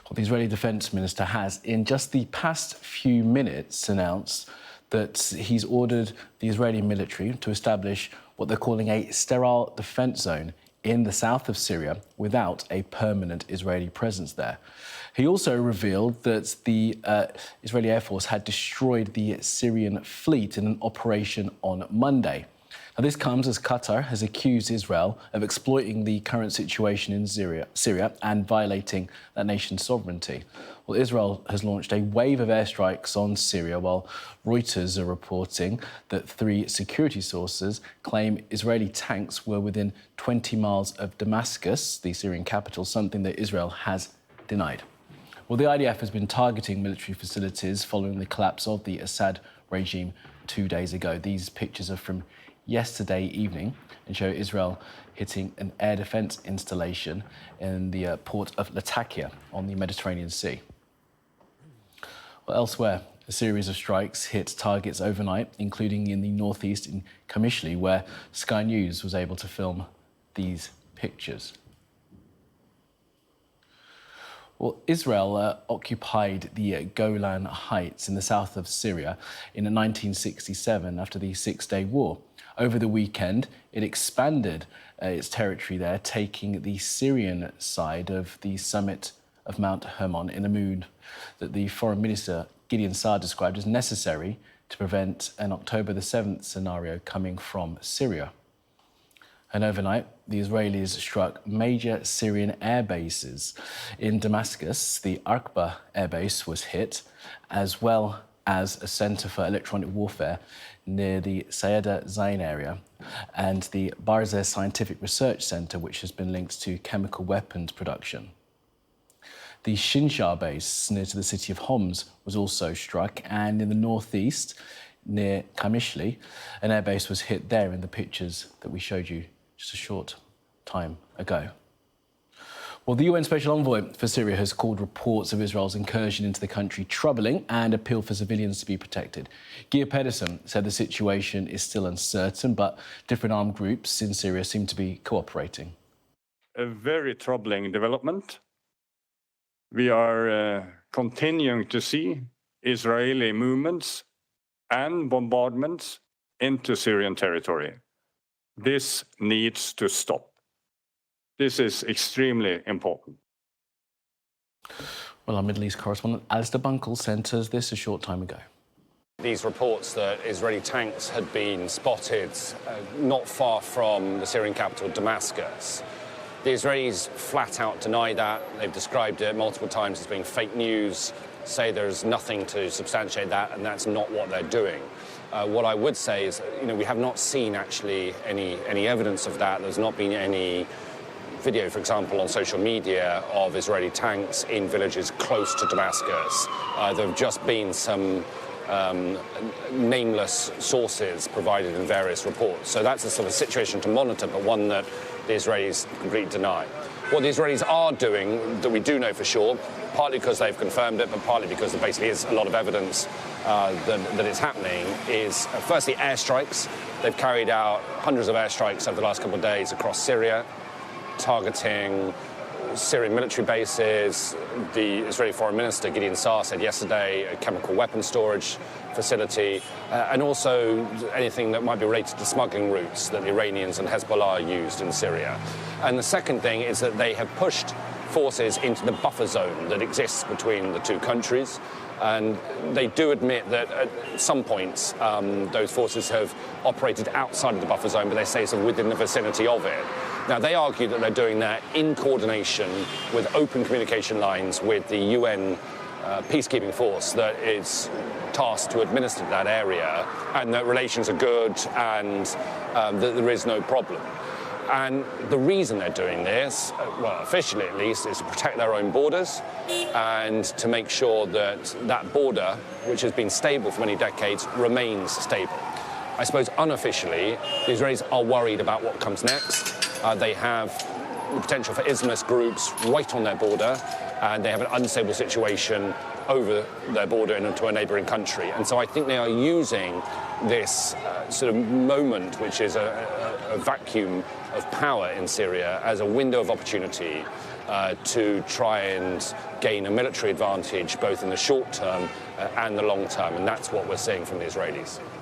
Well, the Israeli Defense Minister has, in just the past few minutes, announced that he's ordered the Israeli military to establish what they're calling a sterile defense zone in the south of Syria without a permanent Israeli presence there. He also revealed that the Israeli Air Force had destroyed the Syrian fleet in an operation on Monday. Now, this comes as Qatar has accused Israel of exploiting the current situation in Syria and violating that nation's sovereignty. Well, Israel has launched a wave of airstrikes on Syria, while Reuters are reporting that 3 security sources claim Israeli tanks were within 20 miles of Damascus, the Syrian capital, something that Israel has denied. Well, the IDF has been targeting military facilities following the collapse of the Assad regime 2 days ago. These pictures are from yesterday evening and show Israel hitting an air defense installation in the port of Latakia on the Mediterranean Sea. Well, elsewhere, a series of strikes hit targets overnight, including in the northeast in Kamishli, where Sky News was able to film these pictures. Well, Israel occupied the Golan Heights in the south of Syria in 1967 after the Six-Day War. Over the weekend, it expanded its territory there, taking the Syrian side of the summit of Mount Hermon in a mood that the Foreign Minister Gideon Saar described as necessary to prevent an October the 7th scenario coming from Syria. And overnight, the Israelis struck major Syrian air bases. In Damascus, the Arqba air base was hit, as well as a centre for electronic warfare near the Sayeda Zain area, and the Barzeh Scientific Research Centre, which has been linked to chemical weapons production. The Shinjar base near to the city of Homs was also struck, and in the northeast, near Kamishli, an airbase was hit there in the pictures that we showed you just a short time ago. Well, the UN Special Envoy for Syria has called reports of Israel's incursion into the country troubling and appealed for civilians to be protected. Geir Pedersen said the situation is still uncertain, but different armed groups in Syria seem to be cooperating. A very troubling development. We are continuing to see Israeli movements and bombardments into Syrian territory. This needs to stop. This is extremely important. Well, our Middle East correspondent Alistair Bunkle sent us this a short time ago. These reports that Israeli tanks had been spotted not far from the Syrian capital, Damascus. The Israelis flat out deny that. They've described it multiple times as being fake news, say there's nothing to substantiate that, and that's not what they're doing. What I would say is, we have not seen actually any evidence of that. There's not been any video, for example, on social media of Israeli tanks in villages close to Damascus. There have just been some nameless sources provided in various reports. So that's a sort of situation to monitor, but one that the Israelis completely deny. What the Israelis are doing, that we do know for sure, partly because they've confirmed it, but partly because there basically is a lot of evidence that it's happening, is firstly airstrikes. They've carried out hundreds of airstrikes over the last couple of days across Syria, targeting Syrian military bases. The Israeli Foreign Minister Gideon Saar said yesterday a chemical weapon storage facility, and also anything that might be related to smuggling routes that the Iranians and Hezbollah used in Syria. And the second thing is that they have pushed forces into the buffer zone that exists between the two countries. And they do admit that at some points those forces have operated outside of the buffer zone, but they say so within the vicinity of it. Now, they argue that they're doing that in coordination with open communication lines with the UN peacekeeping force that is tasked to administer that area, and that relations are good and that there is no problem. And the reason they're doing this, well, officially at least, is to protect their own borders and to make sure that that border, which has been stable for many decades, remains stable. I suppose unofficially, the Israelis are worried about what comes next. They have the potential for Islamist groups right on their border, and they have an unstable situation over their border into a neighbouring country. And so I think they are using this sort of moment, which is a vacuum of power in Syria, as a window of opportunity to try and gain a military advantage both in the short term and the long term, and that's what we're seeing from the Israelis.